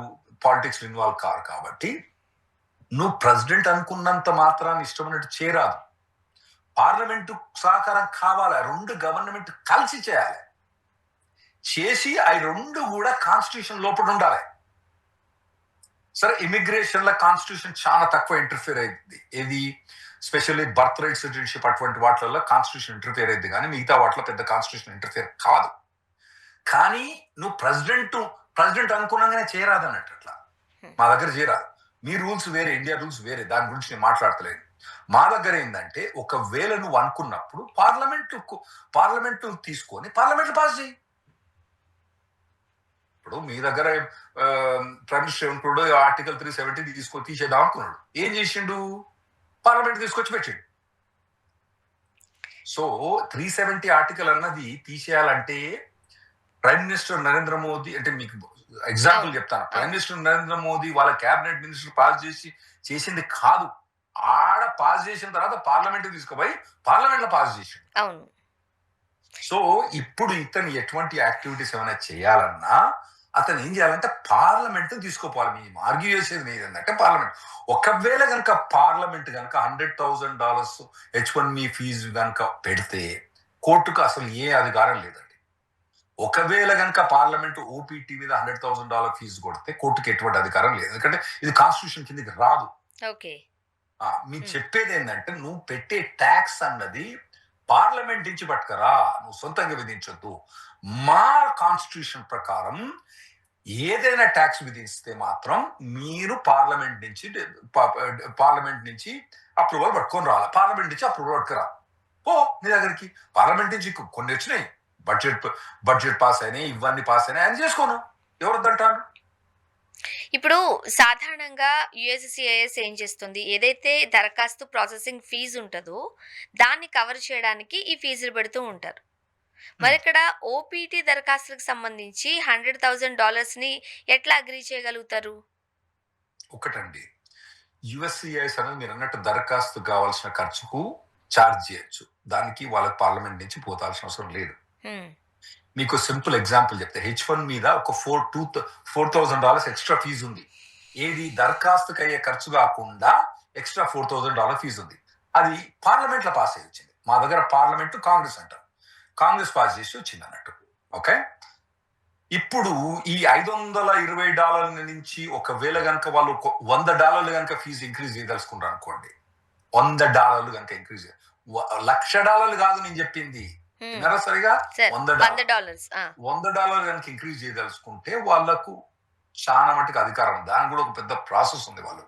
పాలిటిక్స్ ఇన్వాల్వ్ కారు కాబట్టి నువ్వు ప్రెసిడెంట్ అనుకున్నంత మాత్రాన్ని ఇష్టమైనట్టు చేయరాదు. పార్లమెంటు సహకారం కావాలి. 2 గవర్నమెంట్ కలిసి చేయాలి. చేసి అవి 2 కూడా కాన్స్టిట్యూషన్ లోపల ఉండాలి. సరే, ఇమిగ్రేషన్ లో కాన్స్టిట్యూషన్ చాలా తక్కువ ఇంటర్ఫియర్ అయింది. ఏది స్పెషల్లీ బర్త్ రైట్, సిటిజన్షిప్ అటువంటి వాటిల్లో కాన్స్టిట్యూషన్ ఇంటర్ఫియర్ అయింది, కానీ మిగతా వాటిలో పెద్ద కాన్స్టిట్యూషన్ ఇంటర్ఫియర్ కాదు. కానీ నువ్వు ప్రెసిడెంట్ అనుకున్నాగానే చేయరాదు అన్నట్టు. అట్లా మా దగ్గర చేయరాదు. మీ రూల్స్ వేరే, ఇండియా రూల్స్ వేరే. దాని గురించి నేను మాట్లాడతలేదు. మా దగ్గర ఏంటంటే ఒకవేళ నువ్వు అనుకున్నప్పుడు పార్లమెంట్ తీసుకొని పార్లమెంట్ పాస్ చేయి. ఇప్పుడు మీ దగ్గర ప్రైమ్ మినిస్టర్ ఏమనుకున్నాడు, ఆర్టికల్ 370 తీసేద్దాం అనుకున్నాడు. ఏం చేసిండు? పార్లమెంట్ తీసుకొచ్చి పెట్టిండు. సో 370 ఆర్టికల్ అన్నది తీసేయాలంటే ప్రైమ్ మినిస్టర్ నరేంద్ర మోదీ, అంటే మీకు ఎగ్జాంపుల్ చెప్తాను. ప్రైమ్ మినిస్టర్ నరేంద్ర మోదీ వాళ్ళ క్యాబినెట్ మినిస్టర్ పాస్ చేసింది కాదు. ఆడ పాస్ చేసిన తర్వాత పార్లమెంట్ తీసుకుపోయి పార్లమెంట్ లో పాస్ చేసిండు. అవును. సో ఇప్పుడు ఇతను ఎటువంటి యాక్టివిటీస్ ఏమైనా చేయాలన్నా అతను ఏం చేయాలంటే పార్లమెంట్ తీసుకోపోవాలి. మేము ఆర్గ్యూ చేసేది మీరు ఏంటంటే పార్లమెంట్. ఒకవేళ కనుక పార్లమెంట్ కనుక $100,000 H1B ఫీజు కనుక పెడితే కోర్టుకు అసలు ఏ అధికారం లేదండి. ఒకవేళ కనుక పార్లమెంట్ ఓపీటీ మీద $100,000 ఫీజు కొడితే కోర్టుకి ఎటువంటి అధికారం లేదు. ఎందుకంటే ఇది కాన్స్టిట్యూషన్ కిందకి రాదు. ఓకే. మీరు చెప్పేది ఏంటంటే నువ్వు పెట్టే ట్యాక్స్ అన్నది పార్లమెంట్ నుంచి పట్టుకరా, నువ్వు సొంతంగా విధించొద్దు. మా కాన్స్టిట్యూషన్ ప్రకారం ఏదైనా ట్యాక్స్ విధిస్తే మాత్రం మీరు పార్లమెంట్ నుంచి అప్రూవల్ పట్టుకొని రావాలి. పార్లమెంట్ నుంచి అప్రూవల్ పట్టుకురా పో నీ దగ్గరికి. పార్లమెంట్ నుంచి కొన్ని వచ్చినాయి, బడ్జెట్ పాస్ అయినాయి, ఇవన్నీ పాస్ అయినాయి, అని చేసుకోను, ఎవరొద్దంటారు? ఇప్పుడు సాధారణంగా యుఎస్సిఐఎస్ ఏం చేస్తుంది, ఏదైతే దరఖాస్తు ప్రాసెసింగ్ ఫీజు ఉంటుందో దాన్ని కవర్ చేయడానికి ఈ ఫీజులు పెడుతూ ఉంటారు. మరి ఇక్కడ ఓపీటీ దరఖాస్తులకు సంబంధించి $100,000ని ఎట్లా అగ్రీ చేయగలుగుతారు? ఒకటండి, యుఎస్సిఐఎస్ అనేది మీరు అన్నట్టు దరఖాస్తు కావాల్సిన ఖర్చుకు ఛార్జ్ చేయొచ్చు. దానికి వాళ్ళకి పార్లమెంట్ నుంచి పోతాల్సిన అవసరం లేదు. మీకు సింపుల్ ఎగ్జాంపుల్ చెప్తే H1 మీద ఒక $4,000 ఎక్స్ట్రా ఫీజు ఉంది. ఏది దరఖాస్తుకి అయ్యే ఖర్చు కాకుండా ఎక్స్ట్రా $4,000 ఫీజు ఉంది. అది పార్లమెంట్ లో పాస్ అయ్యి వచ్చింది. మా దగ్గర పార్లమెంట్ కాంగ్రెస్ అంటారు, కాంగ్రెస్ పాస్ చేసి వచ్చింది అన్నట్టు. ఓకే, ఇప్పుడు ఈ $520 నుంచి ఒకవేళ కనుక వాళ్ళు $100 కనుక ఫీజు ఇంక్రీజ్ చేయదలుచుకుంటారు అనుకోండి, $100 కనుక ఇంక్రీజ్, $1,00,000 కాదు నేను చెప్పింది, విన్నారా సరిగా, $100 కనుక ఇంక్రీజ్ చేయదలుచుకుంటే వాళ్ళకు చాలా మటుకు అధికారం ఉంది. దానికి కూడా ఒక పెద్ద ప్రాసెస్ ఉంది. వాళ్ళు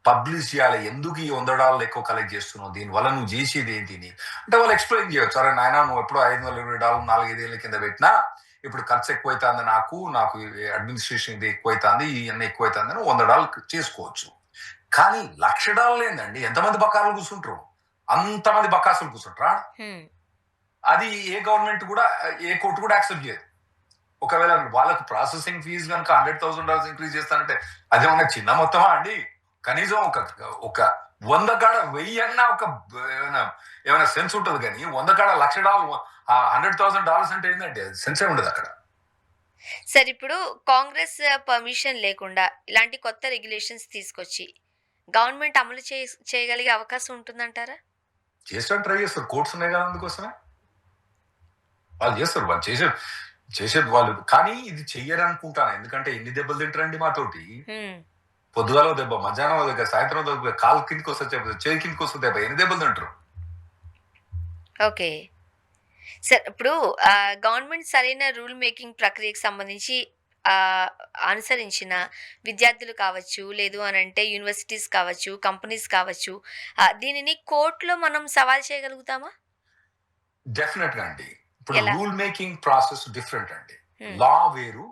పబ్లిష్ చేయాలి, ఎందుకు ఈ $100 ఎక్కువ కలెక్ట్ చేస్తున్నావు, దీనివల్ల నువ్వు చేసేది ఏంటి అంటే వాళ్ళు ఎక్స్ప్లెయిన్ చేయొచ్చు. అరే నాయన, నువ్వు ఎప్పుడో $520 4-5 ఏళ్ళ కింద పెట్టినా ఇప్పుడు ఖర్చు ఎక్కువైతుంది, నాకు అడ్మినిస్ట్రేషన్ ఇది ఎక్కువైతుంది, ఇవన్నీ ఎక్కువైతుంది అని $100 చేసుకోవచ్చు. కానీ $1,00,000 ఏందండి, ఎంతమంది బకాసులు కూర్చుంటారు, అంతమంది బకాసులు కూర్చుంటారా? అది ఏ గవర్నమెంట్ కూడా, ఏ కోర్టు కూడా యాక్సెప్ట్ చేయదు. ఒకవేళ వాళ్ళకు ప్రాసెసింగ్ ఫీజు కనుక $100,000 ఇంక్రీజ్ చేస్తానంటే అదేమన్నా చిన్న మొత్తమా అండి? కనీసం ఒక 100 కాడ 1000 అన్నా ఒక ఏమైనా సెన్స్ ఉంటుంది. కానీ 100 కాడ $1,00,000, $100,000 అంటే ఏంటంటే సెన్సే ఉండదు అక్కడ. సరే, ఇప్పుడు కాంగ్రెస్ పర్మిషన్ లేకుండా ఇలాంటి కొత్త రెగ్యులేషన్స్ తీసుకొచ్చి గవర్నమెంట్ అమలు చేయగలిగే అవకాశం ఉంటుందంటారా? చేస్తారు, ట్రై చేస్తారు, కోర్ట్స్ ఉన్నాయి కదా, అందుకోసమే వాళ్ళు చేస్తారు. వాళ్ళు చేసేది వాళ్ళు, కానీ ఇది చెయ్యరు అనుకుంటాను. ఎందుకంటే ఎన్ని దెబ్బలు తింటారండి మాతోటి. పొద్దుగాల దెబ్బ, మధ్యాహ్నం దెబ్బ, సాయంత్రం దెబ్బ, కాలు కిందకి వస్తే దెబ్బ, చేయి కిందకి వస్తే దెబ్బ, ఎన్ని దెబ్బలు తింటారు. ఓకే సార్, ఇప్పుడు గవర్నమెంట్ సరైన రూల్ మేకింగ్ ప్రక్రియకు సంబంధించి అనుసరించిన విద్యార్థులు కావచ్చు, లేదు అని అంటే యూనివర్సిటీస్ కావచ్చు, కంపెనీస్ కావచ్చు, దీనిని కోర్టులో మనం సవాల్ చేయగలుగుతామా? డెఫినెట్ గా అండి. ఇప్పుడు రూల్ మేకింగ్ ప్రాసెస్ డిఫరెంట్ అండి. లా వేరు,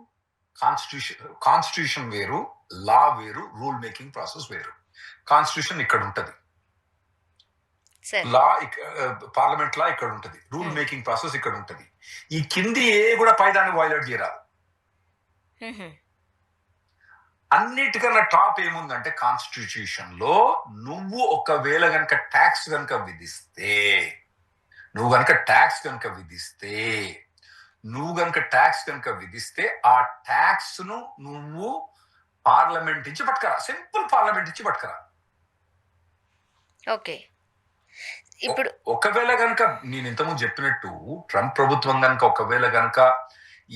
కాన్స్టిట్యూషన్ వేరు, లా వేరు, రూల్ మేకింగ్ ప్రాసెస్ వేరు. కాన్స్టిట్యూషన్ ఇక్కడ ఉంటది, లా పార్లమెంట్ లా ఇక్కడ ఉంటది, రూల్ మేకింగ్ ప్రాసెస్ ఇక్కడ ఉంటది. ఈ కింది ఏ కూడా పైదాన్ని వైలేట్ చేయరాదు. అన్నిటికన్నా టాప్ ఏముందంటే కాన్స్టిట్యూషన్ లో నువ్వు ఒకవేళ కనుక ట్యాక్స్ కనుక విధిస్తే, నువ్వు గనక ట్యాక్స్ కనుక విధిస్తే ఆ ట్యాక్స్ ను నువ్వు పార్లమెంట్ నుంచి పట్టుకరా. సింపుల్, పార్లమెంట్ నుంచి పట్టుకరా. ఓకే, ఇప్పుడు ఒకవేళ కనుక నేను ఇంతకుముందు చెప్పినట్టు ట్రంప్ ప్రభుత్వం కనుక ఒకవేళ కనుక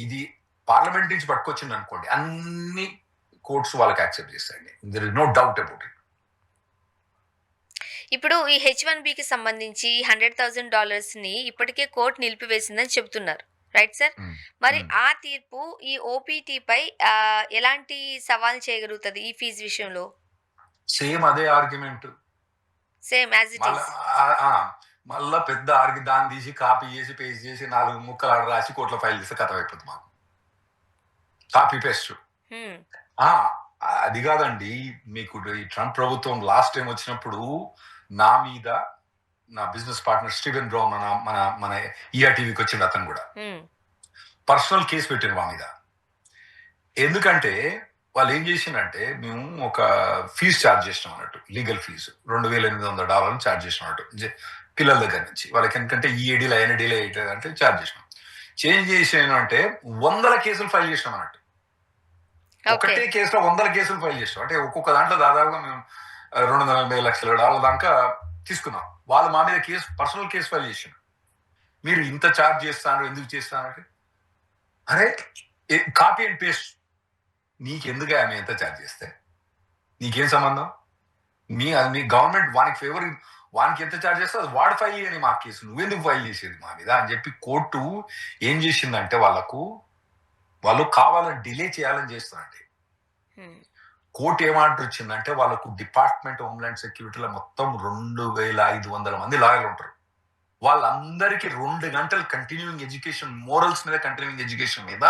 ఇది పార్లమెంట్ నుంచి పట్టుకొచ్చింది అనుకోండి, అన్ని కోర్ట్స్ వాళ్ళకి యాక్సెప్ట్ చేస్తాయండి. There is no doubt about it. ఇప్పుడు ఈ H1Bకి సంబంధించి $100,000ని ఇప్పటికే కోర్టు నిలిపివేసిందని చెప్తున్నారు, రైట్ సార్? మరి ఆ తీర్పు ఈ ఓపీటీపై ఎలాంటి సవాల్ చేయగలుగుతుంది ఈ ఫీజు విషయంలో? సేమ్ అదే argument, same as it is. మళ్ళా పెద్ద దాన్ని తీసి కాపీ చేసి పేస్ట్ చేసి 4 ముక్కలు రాసి కోర్టులో ఫైల్ చేస్తే కథ అయిపోతుంది మాకు. కాపీ పేస్ట్ అది కాదండి. మీకు ఈ ట్రంప్ ప్రభుత్వం లాస్ట్ టైం వచ్చినప్పుడు నా మీద, నా బిజినెస్ పార్ట్నర్ స్టీవెన్ బ్రౌన్ మన ఈఆర్టీవీకి వచ్చింది, అతను కూడా పర్సనల్ కేసు పెట్టింది మా మీద. ఎందుకంటే వాళ్ళు ఏం చేసిందంటే, మేము ఒక ఫీజు ఛార్జ్ చేసినాం అన్నట్టు, లీగల్ ఫీజు $2,800 ఛార్జ్ చేసినాం అన్నట్టు పిల్లల దగ్గర నుంచి. వాళ్ళకి ఎందుకంటే ఈఏడీలో ఎన్ఏడీలో అంటే ఛార్జ్ చేసినాం. చేంజ్ చేసాను అంటే 100 కేసులు ఫైల్ చేసినాం అన్నట్టు. ఓకే. ఒకటే కేసులో 100 కేసులు ఫైల్ చేసాం. అంటే ఒక్కొక్క దాంట్లో దాదాపుగా మేము $240,00,000 దాకా తీసుకున్నాం. వాళ్ళు మా మీద పర్సనల్ కేసు ఫైల్ చేసారు. మీరు ఇంత ఛార్జ్ చేస్తాను, ఎందుకు చేస్తానంటే, అరే కాపీ అండ్ పేస్ట్. నీకెందుకు ఆమె ఎంత ఛార్జ్ చేస్తే? నీకేం సంబంధం? మీ గవర్నమెంట్ వానికి ఫేవర్, వానికి ఎంత ఛార్జ్ చేస్తే అది వాడు ఫైల్ చేయని మా కేసు, నువ్వెందుకు ఫైల్ చేసేది మా మీద అని చెప్పి కోర్టు ఏం చేసిందంటే వాళ్ళు కావాలని డిలే చేయాలని చేస్తారండి. కోర్టు ఏమంటారు వచ్చిందంటే వాళ్ళకు డిపార్ట్మెంట్ హోమ్లాండ్ సెక్యూరిటీలో మొత్తం 2,500 మంది లాయర్లు ఉంటారు. వాళ్ళందరికీ 2 గంటలు కంటిన్యూయింగ్ ఎడ్యుకేషన్, మోరల్స్ మీద కంటిన్యూయింగ్ ఎడ్యుకేషన్ మీద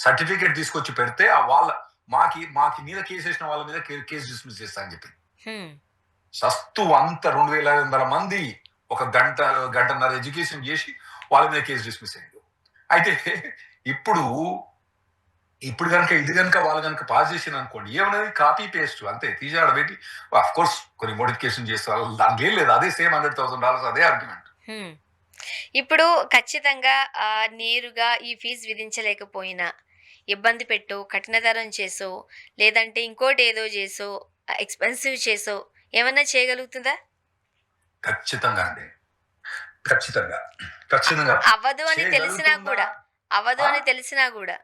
సర్టిఫికేట్ తీసుకొచ్చి పెడితే మాకి మీద కేసు వేసిన వాళ్ళ మీద కేసు డిస్మిస్ చేస్తా అని చెప్పి సస్తు అంత 2,500 మంది ఒక గంటన్నర ఎడ్యుకేషన్ చేసి వాళ్ళ మీద కేసు డిస్మిస్ అయ్యింది. అయితే ఇప్పుడు కనుక వాళ్ళు కనుక పాస్ చేసిన అనుకోండి, ఏమన్నది కాపీ పేస్ట్ అంతే, తీసాడ పెట్టి అఫ్ కోర్స్ కొన్ని మోడిఫికేషన్ చేస్తారు, దానికి ఏం లేదు, అదే సేమ్ $100,000 అదే ఆర్గ్యుమెంట్. ఇప్పుడు ఖచ్చితంగా నేరుగా ఈ ఫీజు విధించలేకపోయినా ఇబ్బంది పెట్టో, కఠినతరం చేసో, లేదంటే ఇంకోటి ఏదో చేసో, ఎక్స్పెన్సివ్ చేసో ఏమన్నా చేయగలుగుతుందా? ఖచ్చితంగా అండి, ఖచ్చితంగా అవ్వదు అని తెలిసినా కూడా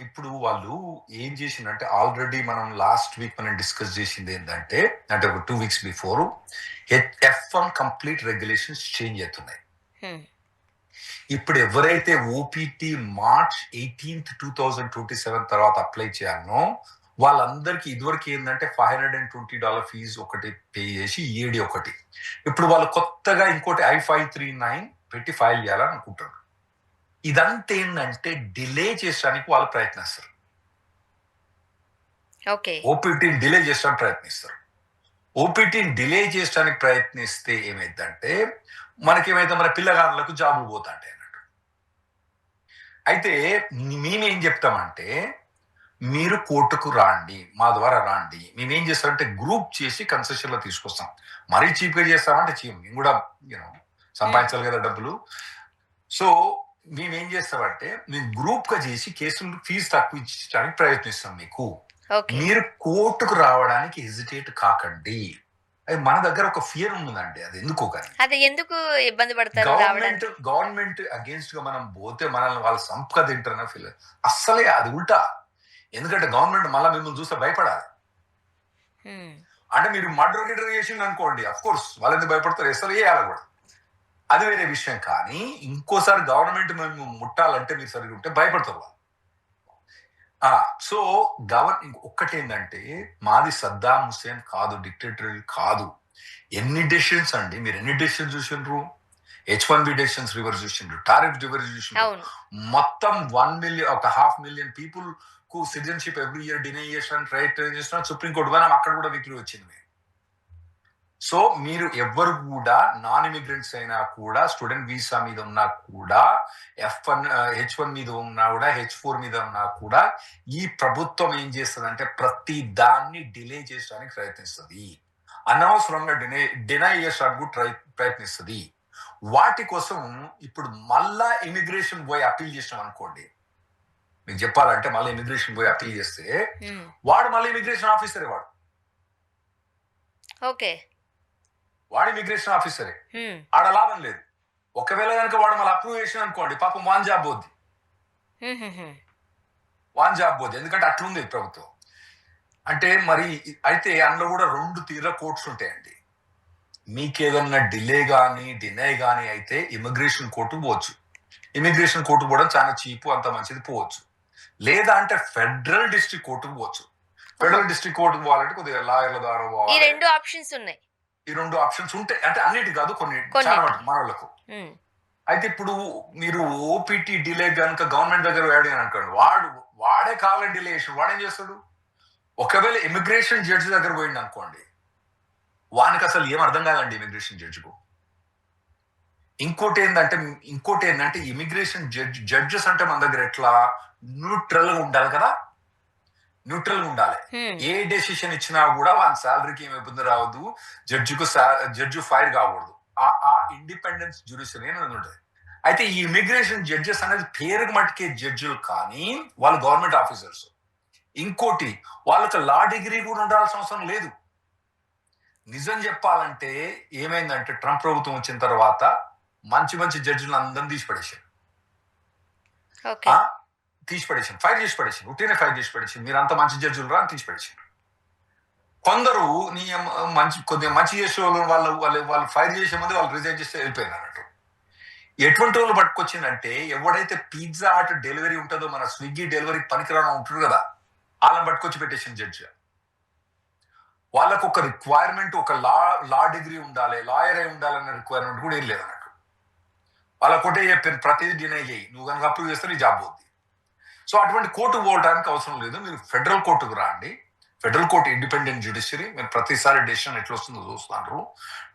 ఇప్పుడు వాళ్ళు ఏం చేసిందంటే, ఆల్రెడీ మనం లాస్ట్ వీక్ మనం డిస్కస్ చేసింది ఏంటంటే, అంటే ఒక 2 weeks before F1 complete regulations change అవుతున్నాయి. ఇప్పుడు ఎవరైతే ఓపీటీ March 18th, 2027 తర్వాత అప్లై చేయాలనో వాళ్ళందరికీ ఇదివరకు ఏంటంటే $520 ఫీజు ఒకటి పే చేసి EAD ఒకటి, ఇప్పుడు వాళ్ళు కొత్తగా ఇంకోటి I-539 పెట్టి ఫైల్ చేయాలని అనుకుంటారు. ఇదంతా ఏంటంటే డిలే చేయడానికి వాళ్ళు ప్రయత్నిస్తారు. ఓపీటీని డిలే చేయడానికి ప్రయత్నిస్తారు. ఓపీటీని డిలే చేయడానికి ప్రయత్నిస్తే ఏమైందంటే మనకేమైతే మన పిల్లగాళ్ళకు జాబులు పోతాంటాయి అన్నట్టు. అయితే మేమేం చెప్తామంటే, మీరు కోర్టుకు రాండి, మా ద్వారా రాండి, మేమేం చేస్తామంటే గ్రూప్ చేసి కన్సెషన్ లో తీసుకొస్తాం. మరీ చీప్ గా చేస్తామంటే చీప్, మేము కూడా సంపాదించాలి కదా డబ్బులు. సో మేమేం చేస్తామంటే మేము గ్రూప్ గా చేసి కేసులు ఫీజు తక్కువ ఇచ్చడానికి ప్రయత్నిస్తాం మీకు. మీరు కోర్టుకు రావడానికి హెజిటేట్ కాకండి. అది మన దగ్గర ఒక ఫియర్ ఉందండి, అది ఎందుకో కానీ. అది ఎందుకు ఇబ్బంది పడతారు? గవర్నమెంట్ అగేన్స్ట్ గా మనం పోతే మనల్ని వాళ్ళు సంపద తింటారన్న ఫీల్ అస్సలే, అది ఉల్టా. ఎందుకంటే గవర్నమెంట్ మళ్ళీ మిమ్మల్ని చూస్తే భయపడాలి. అంటే మీరు మర్డర్ గిటర్ చేసింది అనుకోండి, అఫ్ కోర్స్ వాళ్ళు ఎందుకు భయపడతారు, అసలు వేయాలి కూడా, అది వేరే విషయం. కానీ ఇంకోసారి గవర్నమెంట్ మేము ముట్టాలంటే మీరు సరిగ్గా ఉంటే భయపడతారు వాళ్ళు. సో ఒక్కటేందంటే, మాది సద్దాం హుస్సేన్ కాదు, డిక్టేటరీ కాదు. ఎన్ని డెసిషన్స్ అండి, మీరు ఎన్ని డెసిషన్స్ చూసిండ్రు? H-1B డెసిషన్స్ రివర్స్ చూసిండ్రు, టారిఫ్ రివర్స్ చూసిండ్రు, మొత్తం 500,000 పీపుల్ కు సిటిజన్షిప్ ఎవ్రీ ఇయర్ డినై చేసిన ట్రై చేసిన సుప్రీంకోర్టు పోయినా అక్కడ కూడా విక్టరీ వచ్చింది. సో మీరు ఎవ్వరు కూడా నాన్ ఇమిగ్రెంట్స్ అయినా కూడా, స్టూడెంట్ వీసా మీద ఉన్నా కూడా, H-1 మీద ఉన్నా కూడా, H-4 మీద ఉన్నా కూడా, ఈ ప్రభుత్వం ఏం చేస్తుంది ప్రతి దాన్ని డిలే చేయడానికి ప్రయత్నిస్తుంది, అనవసరంగా డినై చేయడానికి ప్రయత్నిస్తుంది. వాటి కోసం ఇప్పుడు మళ్ళా ఇమిగ్రేషన్ పోయి అప్పీల్ చేసినాం అనుకోండి, మీకు చెప్పాలంటే మళ్ళీ ఇమిగ్రేషన్ పోయి అప్పీల్ చేస్తే వాడు మళ్ళీ ఇమిగ్రేషన్ ఆఫీసరే, వాడు ఇమిగ్రేషన్ ఆఫీసరే, ఆడ లాభం లేదు. ఒకవేళ కనుక వాడు మళ్ళీ అప్రూవ్ చేసిన అనుకోండి, పాపం వాన్ జాబ్ పోద్ది, ఎందుకంటే అట్లుంది ప్రభుత్వం. అంటే మరి అయితే అందులో కూడా 2 తీర్ల కోర్ట్స్ ఉంటాయండి. మీకేదన్నా డిలే కానీ డినై కానీ అయితే ఇమిగ్రేషన్ కోర్టు పోవచ్చు. ఇమిగ్రేషన్ కోర్టు పోవడం చాలా చీపు, అంత మంచిది, పోవచ్చు. లేదా అంటే ఫెడరల్ డిస్ట్రిక్ట్ కోర్టుకు పోవచ్చు. ఫెడరల్ డిస్ట్రిక్ట్ కోర్టుకు పోవాలంటే కొద్దిగా లాయర్ల ద్వారా పోవాలి. ఈ 2 ఆప్షన్స్ ఉంటాయి. అంటే అన్నిటి కాదు, కొన్ని చాలా మటుకు మన వాళ్ళకు. అయితే ఇప్పుడు మీరు ఓపీటీ డిలే కనుక గవర్నమెంట్ దగ్గర వేయడం అనుకోండి, వాడే కావాలని డిలే చేసి వాడేం చేస్తాడు? ఒకవేళ ఇమిగ్రేషన్ జడ్జి దగ్గర పోయింది అనుకోండి, వానికి అసలు ఏం అర్థం కాదండి ఇమిగ్రేషన్ జడ్జికు. ఇంకోటి ఏంటంటే ఇమిగ్రేషన్ జడ్జెస్ అంటే మన దగ్గర ఎట్లా న్యూట్రల్ గా ఉండాలి కదా, న్యూట్రల్ గా ఉండాలి. ఏ డెసిషన్ ఇచ్చినా కూడా వాళ్ళ శాలరీకి ఏమి ఇబ్బంది రావద్దు, జడ్జి ఫైర్ కాకూడదు, ఆ ఇండిపెండెన్స్ జ్యుడిషియరీ అనేది ఉంటుంది. అయితే ఈ ఇమిగ్రేషన్ జడ్జెస్ అనేది పేరుకి మట్టుకే జడ్జిలు, కానీ వాళ్ళు గవర్నమెంట్ ఆఫీసర్స్. ఇంకోటి వాళ్ళకి లా డిగ్రీ కూడా ఉండాల్సిన అవసరం లేదు. నిజం చెప్పాలంటే ఏమైందంటే ట్రంప్ ప్రభుత్వం వచ్చిన తర్వాత మంచి మంచి జడ్జిలను అందరిని తీసిపడేశారు. ఓకే. తీసిపడేసాను, ఫైర్ చేసి పడేసాను, ఉట్టినే ఫైర్ చేసి పడేసాను. మీరు అంత మంచి జడ్జిలు రా అని తీసిపడేసారు. కొందరు కొద్దిగా మంచి చేసే వాళ్ళు ఫైర్ చేసే ముందు వాళ్ళు రిజైన్ చేస్తే వెళ్ళిపోయారు అన్నట్టు. ఎటువంటి వాళ్ళు పట్టుకొచ్చిందంటే ఎవడైతే పిజ్జా హాట్ డెలివరీ ఉంటుందో, మన స్విగ్గీ డెలివరీ పనికిరాని ఉంటారు కదా, వాళ్ళని పట్టుకొచ్చి పెట్టేసిన జడ్జి. వాళ్ళకు ఒక రిక్వైర్మెంట్, ఒక లా డిగ్రీ ఉండాలి, లాయర్ అయి ఉండాలన్న రిక్వైర్మెంట్ కూడా ఏం లేదన్నట్టు. వాళ్ళకొటే చెప్పారు ప్రతిదీ డినై చేయి, నువ్వు కనుక అప్రూవ్ చేస్తే నీ జాబ్ పోద్ది. సో అటువంటి కోర్టుకు పోవడానికి అవసరం లేదు, మీరు ఫెడరల్ కోర్టుకు రండి. ఫెడరల్ కోర్టు ఇండిపెండెంట్ జ్యుడిషియరీ, మీరు ప్రతిసారి డెసిషన్ ఎట్లా వస్తుందో చూస్తున్నారు.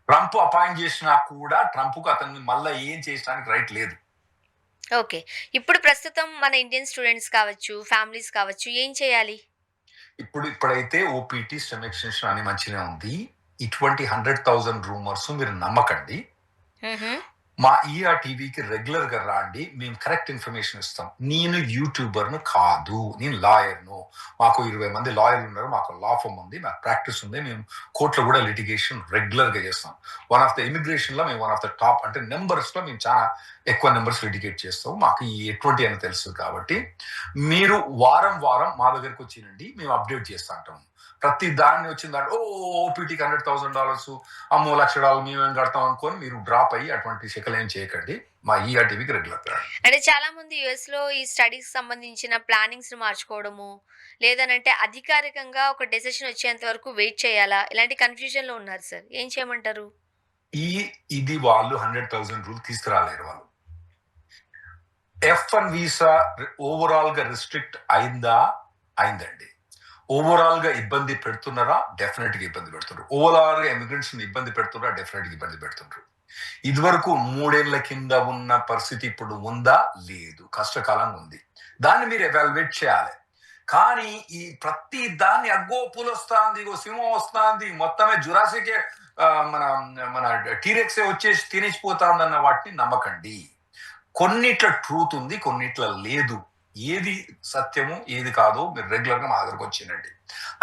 ట్రంప్ అపాయింట్ చేసినా కూడా ట్రంప్కు అతన్ని మళ్ళీ ఏం చేయడానికి రైట్ లేదు. ఓకే. ఇప్పుడు ప్రస్తుతం మన ఇండియన్ స్టూడెంట్స్ కావచ్చు, ఫ్యామిలీస్ కావచ్చు, ఏం చేయాలి? ఇప్పుడైతే ఓపీటీ, స్టెమ్ ఎక్స్టెన్షన్ అని మంచిగా ఉంది. ఇటువంటి 100,000 రూమర్స్ మీరు నమ్మకండి. మా ఈఆర్ టీవీకి రెగ్యులర్ గా రాండి, మేము కరెక్ట్ ఇన్ఫర్మేషన్ ఇస్తాం. నేను యూట్యూబర్ను కాదు, నేను లాయర్ను. మాకు 20 మంది లాయర్లు ఉన్నారు, మాకు లా ఫర్మ్ ఉంది, మాకు ప్రాక్టీస్ ఉంది. మేము కోర్టులో కూడా లిటిగేషన్ రెగ్యులర్ గా చేస్తాం. వన్ ఆఫ్ ద ఇమిగ్రేషన్ లో మేము వన్ ఆఫ్ ద టాప్, అంటే నెంబర్స్ లో మేము చాలా ఎక్కువ నెంబర్స్ లిటిగేట్ చేస్తాం. మాకు ఈ ఎటువంటి అని తెలుసు కాబట్టి మీరు వారం వారం మా దగ్గరకు వచ్చినండి, మేము అప్డేట్ చేస్తా ఉంటాం. ప్రతి దాన్ని వచ్చిందంటే ఓపీటీకి $100,000, అమ్మో $1,00,000 మేమేం కడతాం అనుకొని మీరు డ్రాప్ అయ్యి అటువంటి శకలు ఏం చేయకండి. మా ఈఆర్ టీవీకి రెగ్యులర్. అంటే చాలా మంది యుఎస్ లో ఈ స్టడీస్ సంబంధించిన ప్లానింగ్స్ మార్చుకోవడము, లేదనంటే అధికారికంగా ఒక డెసిషన్ వచ్చేంత వరకు వెయిట్ చేయాలా, ఇలాంటి కన్ఫ్యూజన్ లో ఉన్నారు సార్. ఏం చేయమంటారు? ఇది వాళ్ళు 100,000 రూల్ తీసుకురాలేరు. వాళ్ళు F1 వీసా ఓవరాల్ గా రిస్ట్రిక్ట్ అయిందండి. ఓవరాల్ గా ఇబ్బంది పెడుతున్నారా? డెఫినెట్ గా ఇబ్బంది పెడుతున్నారు. ఓవరాల్ గా ఇమిగ్రెంట్స్ ఇబ్బంది పెడుతున్నారా? డెఫినెట్ గా ఇబ్బంది పెడుతున్నారు. ఇదివరకు 3 ఏళ్ల కింద ఉన్న పరిస్థితి ఇప్పుడు ఉందా? లేదు, కష్టకాలంగా ఉంది. దాన్ని మీరు ఎవాల్యుయేట్ చేయాలి. కానీ ఈ ప్రతి దాన్ని అగ్గో పూలు వస్తుంది, సింహం వస్తుంది, మొత్తమే జురాసికే మన మన టీరెక్సే వచ్చేసి తినేసిపోతాందన్న వాటిని నమ్మకండి. కొన్నిట్ల ట్రూత్ ఉంది, కొన్నిట్ల లేదు. ఏది సత్యము ఏది కాదో మీరు రెగ్యులర్ గా మా దగ్గరకు వచ్చినండి.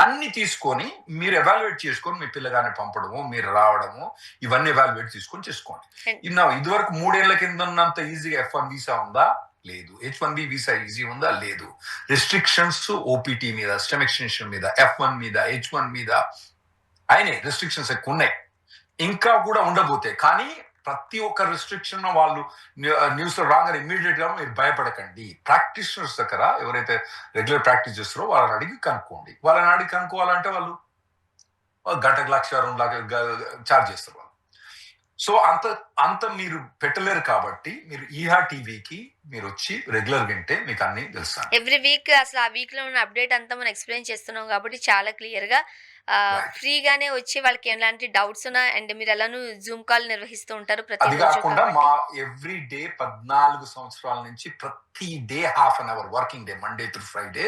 అన్ని తీసుకొని మీరు ఎవాల్యుయేట్ చేసుకొని మీ పిల్లగాన్ని పంపడము, మీరు రావడము, ఇవన్నీ ఎవాల్యుయేట్ చేసుకొని చేసుకోండి. ఇదివరకు 3 ఏళ్ల కింద ఉన్నంత ఈజీగా F1 వీసా ఉందా? లేదు. H1B వీసా ఈజీ ఉందా? లేదు. రిస్ట్రిక్షన్స్ ఓపీటీ మీద, స్టెమ్ ఎక్స్టెన్షన్ మీద, F1 మీద, H1 మీద అయినాయి. రిస్ట్రిక్షన్స్ ఎక్కువ ఉన్నాయి, ఇంకా కూడా ఉండబోతాయి. కానీ ప్రతి ఒక్క రిస్ట్రిక్షన్ వాళ్ళు న్యూస్ లో రాగానే ఇమ్మీడియట్ గా మీరు భయపడకండి. ప్రాక్టీషనర్స్ దగ్గర ఎవరైతే రెగ్యులర్ ప్రాక్టీస్ చేస్తారో వాళ్ళని అడిగి కనుక్కోండి. వాళ్ళని అడిగి కనుక్కోవాలంటే వాళ్ళు గంటకు $1,00,000 ఛార్జ్ చేస్తారు వాళ్ళు. సో అంత మీరు పెట్టలేరు కాబట్టి మీరు ఈఆర్ టీవీకి మీరు వచ్చి రెగ్యులర్ వింటే మీకు అన్ని తెలుస్తాను. ఎవ్రీ వీక్ అసలు ఆ వీక్ లో ఉన్న అప్డేట్ అంతా మనం ఎక్స్ప్లెయిన్ చేస్తున్నాం కాబట్టి చాలా క్లియర్ గా ఫ్రీగానే వచ్చి వాళ్ళకి ఎలాంటి డౌట్స్ ఉన్నా, అండ్ మీరు ఎలానూ జూమ్ కాల్ నిర్వహిస్తూ ఉంటారు ప్రతి అది కాకుండా మా ఎవ్రీ డే 14 సంవత్సరాల నుంచి ప్రతి day ½ an hour working day, Monday to Friday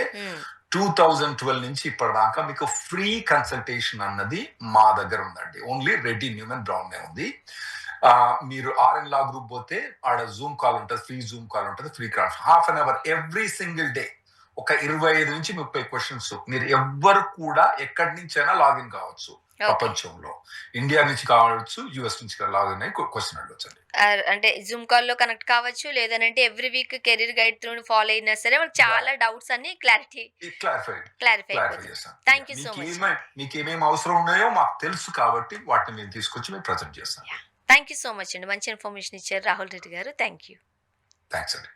2012 నుంచి ఇప్పటిదాకా మీకు ఫ్రీ కన్సల్టేషన్ అన్నది మా దగ్గర ఉందండి. ఓన్లీ రెడ్డి న్యూమన్ బ్రౌన్ ఉంది. మీరు RN లా గ్రూప్ పోతే ఆడ జూమ్ కాల్ ఉంటుంది, ఫ్రీ జూమ్ కాల్ ఉంటుంది, free class ½ an hour every single day. ఒక 25 నుంచి 30 క్వశ్చన్స్. మీరు ఎవ్వరు కూడా ఎక్కడి నుంచైనా లాగిన్ కావచ్చు. ప్రపంచంలో ఇండియా నుంచి కావచ్చు, యుఎస్ నుంచి లాగిన్ అయ్యి క్వశ్చన్ అడగచ్చు. అంటే జూమ్ కాల్ లో కనెక్ట్ కావచ్చు, లేదంటే every week career guide through follow అయినా సరే మనకు చాలా డౌట్స్ అన్ని క్లారిఫై చేస్తాం. Thank you so much. మీకు ఏమేమి అవసరం ఉన్నాయో మాకు తెలుసు కాబట్టి వాటిని మేము తీసుకొచ్చి మేము ప్రజెంట్ చేస్తాం. థ్యాంక్ యూ సో మచ్ అండి, మంచి ఇన్ఫర్మేషన్ ఇచ్చారు రాహుల్ రెడ్డి గారు. థ్యాంక్స్ అండి.